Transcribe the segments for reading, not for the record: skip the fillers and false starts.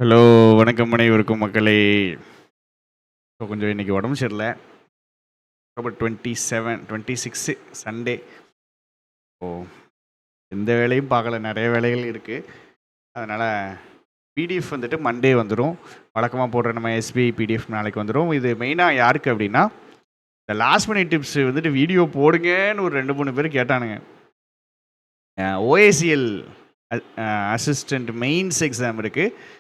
Hello, வணக்கம் அனைவருக்கும் மக்களே. ஸோ கொஞ்சம் இன்றைக்கி உடம்பு சரியில்லை. October 26 Sunday. ஸோ எந்த வேலையும் பார்க்கல, நிறைய வேலைகள் இருக்குது. அதனால் பிடிஎஃப் வந்துட்டு மண்டே வந்துடும். வழக்கமாக போடுற நம்ம எஸ்பிஐ பிடிஎஃப் நாளைக்கு வந்துடும். இது மெயினாக யாருக்கு அப்படின்னா, இந்த லாஸ்ட் மினிட் டிப்ஸ் வந்துட்டு வீடியோ போடுங்கன்னு ஒரு 2-3 பேர் கேட்டானுங்க. ஓஏசிஎல் அசிஸ்டண்ட் மெயின்ஸ் எக்ஸாம் இருக்குது.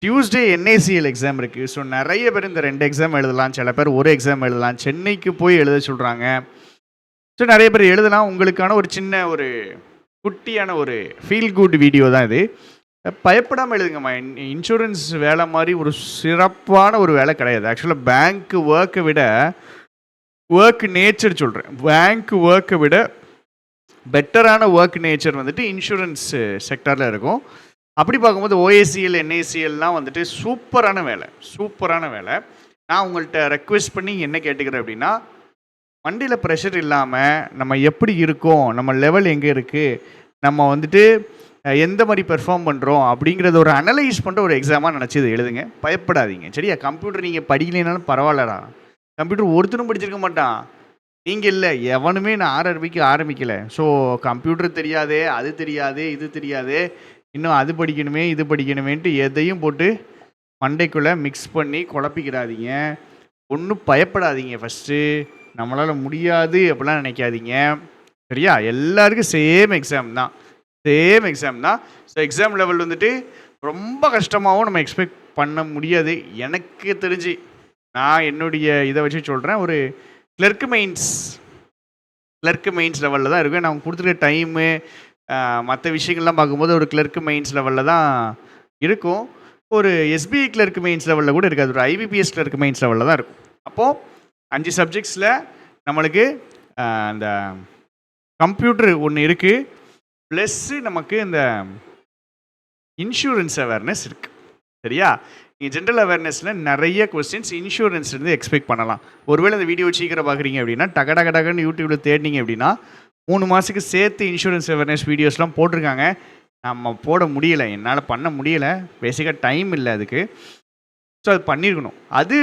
டியூஸ்டே என்ஏசிஎல் எக்ஸாம் இருக்குது. ஸோ நிறைய பேர் இந்த 2 எக்ஸாம் எழுதலாம், சில பேர் ஒரு எக்ஸாம் எழுதலாம். சென்னைக்கு போய் எழுத சொல்கிறாங்க. ஸோ நிறைய பேர் எழுதலாம். உங்களுக்கான ஒரு சின்ன ஒரு குட்டியான ஒரு ஃபீல் குட் வீடியோ தான் இது. பயப்படாமல் எழுதுங்கம்மா. இன்சூரன்ஸ் வேலை மாதிரி ஒரு சிறப்பான ஒரு வேலை கிடையாது. ஆக்சுவலாக பேங்க் ஒர்க்கை விட, ஒர்க் நேச்சர் சொல்கிறேன், பேங்க் ஒர்க்கை விட பெட்டரான ஒர்க் நேச்சர் வந்துட்டு இன்சூரன்ஸ் செக்டரில் இருக்கும். அப்படி பார்க்கும்போது ஓஏசிஎல் என்ஏசிஎல்லாம் வந்துட்டு சூப்பரான வேலை. நான் உங்கள்கிட்ட ரெக்வெஸ்ட் பண்ணி என்ன கேட்டுக்கிறேன் அப்படின்னா, வண்டியில் ப்ரெஷர் இல்லாமல் நம்ம எப்படி இருக்கோம், நம்ம லெவல் எங்கே இருக்குது, நம்ம வந்துட்டு எந்த மாதிரி பெர்ஃபார்ம் பண்ணுறோம் அப்படிங்கிறத ஒரு அனலைஸ் பண்ணுற ஒரு எக்ஸாமாக நினச்சி இதை எழுதுங்க. பயப்படாதீங்க, சரியா? கம்ப்யூட்டர் நீங்கள் படிக்கலைனாலும் பரவாயில்லடா. கம்ப்யூட்டர் ஒருத்தரும் படிச்சிருக்க மாட்டான். நீங்கள் இல்லை, எவனுமே நான் ஆர்ஆர்பிக்கு ஆரம்பிக்கலை. ஸோ கம்ப்யூட்டர் தெரியாதே, அது தெரியாதே, இது தெரியாதே, இன்னும் அது படிக்கணுமே, இது படிக்கணுமேன்ட்டு எதையும் போட்டு மண்டைக்குள்ளே மிக்ஸ் பண்ணி குழப்பிக்கிறாதீங்க. ஒன்றும் பயப்படாதீங்க. ஃபஸ்ட்டு நம்மளால் முடியாது அப்படிலாம் நினைக்காதீங்க, சரியா? எல்லாருக்கும் சேம் எக்ஸாம் தான். ஸோ எக்ஸாம் லெவல் வந்துட்டு ரொம்ப கஷ்டமாகவும் நம்ம எக்ஸ்பெக்ட் பண்ண முடியாது. எனக்கு தெரிஞ்சு நான் என்னுடைய இதை வச்சு சொல்கிறேன், ஒரு கிளர்க் மெயின்ஸ் லெவலில் தான் இருக்கும். நான் கொடுத்துருக்க டைமு மற்ற விஷயங்கள்லாம் பார்க்கும்போது ஒரு கிளர்க் மெயின்ஸ் லெவலில் தான் இருக்கும். ஒரு எஸ்பிஐ கிளர்க் மெயின்ஸ் லெவலில் கூட இருக்காது, ஒரு ஐபிபிஎஸ் கிளர்க் மெயின்ஸ் லெவலில் தான் இருக்கும். அப்போது 5 சப்ஜெக்ட்ஸில் நம்மளுக்கு அந்த கம்ப்யூட்டர் ஒன்று இருக்குது, ப்ளஸ்ஸு நமக்கு இந்த இன்சூரன்ஸ் அவேர்னஸ் இருக்குது, சரியா? நீங்கள் ஜென்ரல் அவேர்னஸில் நிறைய கொஸ்டின்ஸ் இன்சூரன்ஸ்லேருந்து எக்ஸ்பெக்ட் பண்ணலாம். ஒருவேளை இந்த வீடியோ சீக்கிரம் பார்க்குறீங்க அப்படின்னா, டகன்னு யூடியூப்பில் தேடினீங்க அப்படின்னா 3 மாதத்துக்கு சேர்த்து இன்சூரன்ஸ் அவேர்னஸ் வீடியோஸ்லாம் போட்டிருக்காங்க. நம்ம போட முடியலை, என்னால் பண்ண முடியலை, பேசிக்காக டைம் இல்லை அதுக்கு. ஸோ அது பண்ணியிருக்கணும். அது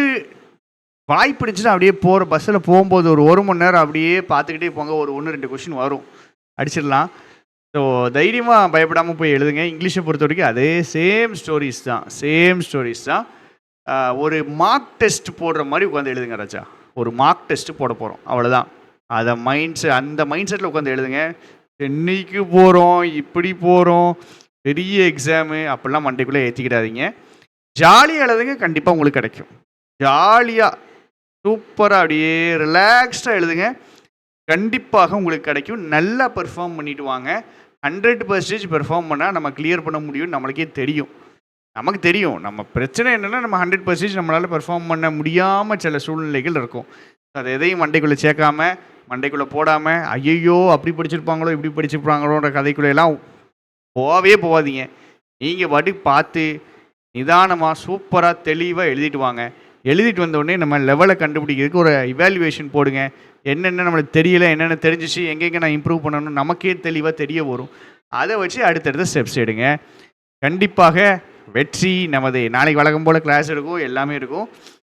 வாய்ப்பு இருந்துச்சுன்னா அப்படியே போகிற பஸ்ஸில் போகும்போது ஒரு மணி நேரம் அப்படியே பார்த்துக்கிட்டே போங்க. ஒரு 1-2 கொஸ்டின் வரும், அடிச்சிடலாம். ஸோ தைரியமாக பயப்படாமல் போய் எழுதுங்க. இங்கிலீஷை பொறுத்த வரைக்கும் அதே சேம் ஸ்டோரிஸ் தான். ஒரு மார்க் டெஸ்ட் போடுற மாதிரி உட்காந்து எழுதுங்க ராஜா. ஒரு மார்க் டெஸ்ட்டு போட போகிறோம், அவ்வளோதான். அந்த மைண்ட் செட்டில் உட்காந்து எழுதுங்க. சென்னைக்கு போகிறோம், இப்படி போகிறோம், பெரிய எக்ஸாமு அப்படிலாம் மண்டைக்குள்ளே ஏற்றிக்கிடாதீங்க. ஜாலியாக எழுதுங்க, கண்டிப்பாக உங்களுக்கு கிடைக்கும். ஜாலியாக சூப்பராக அப்படியே ரிலாக்ஸ்டாக எழுதுங்க, கண்டிப்பாக உங்களுக்கு கிடைக்கும். நல்லா பெர்ஃபார்ம் பண்ணிட்டு வாங்க. 100% பெர்ஃபார்ம் பண்ணால் நம்ம கிளியர் பண்ண முடியும். நமக்கு தெரியும் நம்ம பிரச்சனை என்னென்னா, நம்ம 100% நம்மளால் பெர்ஃபார்ம் பண்ண முடியாமல் சில சூழ்நிலைகள் இருக்கும். அதை எதையும் மண்டைக்குள்ளே சேர்க்காம, மண்டைக்குள்ளே போடாமல், ஐயையோ அப்படி படிச்சிருப்பாங்களோ இப்படி படிச்சிருப்பாங்களோன்ற கதைக்குள்ளெல்லாம் போகாதீங்க. நீங்கள் பாட்டுக்கு பார்த்து நிதானமாக சூப்பராக தெளிவாக எழுதிட்டு வாங்க. எழுதிட்டு வந்தோடனே நம்ம லெவலை கண்டுபிடிக்கிறதுக்கு ஒரு இவாலுவேஷன் போடுங்க. என்னென்ன நம்மளுக்கு தெரியல, என்னென்ன தெரிஞ்சிச்சு, எங்கெங்கே நான் இம்ப்ரூவ் பண்ணணும், நமக்கே தெளிவாக தெரிய வரும். அதை வச்சு அடுத்தடுத்த ஸ்டெப்ஸ் எடுங்க. கண்டிப்பாக வெற்றி நமது. நாளைக்கு வழக்கம் போல் கிளாஸ் இருக்கும், எல்லாமே இருக்கும்.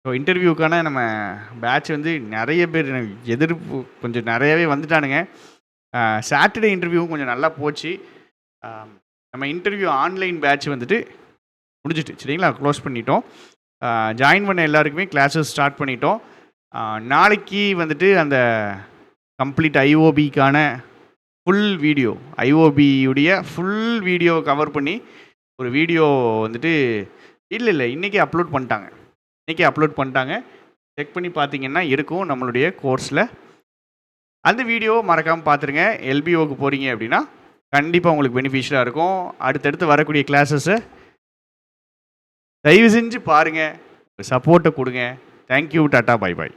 ஸோ இன்டர்வியூக்கான நம்ம பேட்ச் வந்து நிறைய பேர் எதிர்ப்பு கொஞ்சம் நிறையவே வந்துட்டானுங்க. சாட்டர்டே இன்டர்வியூவும் கொஞ்சம் நல்லா போச்சு. நம்ம இன்டர்வியூ ஆன்லைன் பேட்ச் வந்துட்டு முடிஞ்சிட்டு, சரிங்களா? க்ளோஸ் பண்ணிட்டோம். ஜாயின் பண்ண எல்லாருக்குமே கிளாஸஸ் ஸ்டார்ட் பண்ணிட்டோம். நாளைக்கு வந்துட்டு அந்த கம்ப்ளீட் ஐஓபிக்கான ஃபுல் வீடியோ, ஐஓபியுடைய ஃபுல் வீடியோ கவர் பண்ணி ஒரு வீடியோ வந்துட்டு இன்றைக்கி அப்லோட் பண்ணிட்டாங்க. செக் பண்ணி பார்த்தீங்கன்னா இருக்கும் நம்மளுடைய கோர்ஸில். அந்த வீடியோ மறக்காமல் பார்த்துருங்க. எல்பிஓக்கு போகிறீங்க அப்படின்னா கண்டிப்பாக உங்களுக்கு பெனிஃபிஷியலாக இருக்கும். அடுத்தடுத்து வரக்கூடிய கிளாஸஸை தயவு செஞ்சு பாருங்கள், சப்போர்ட்டை கொடுங்க. Thank you, tata, bye bye.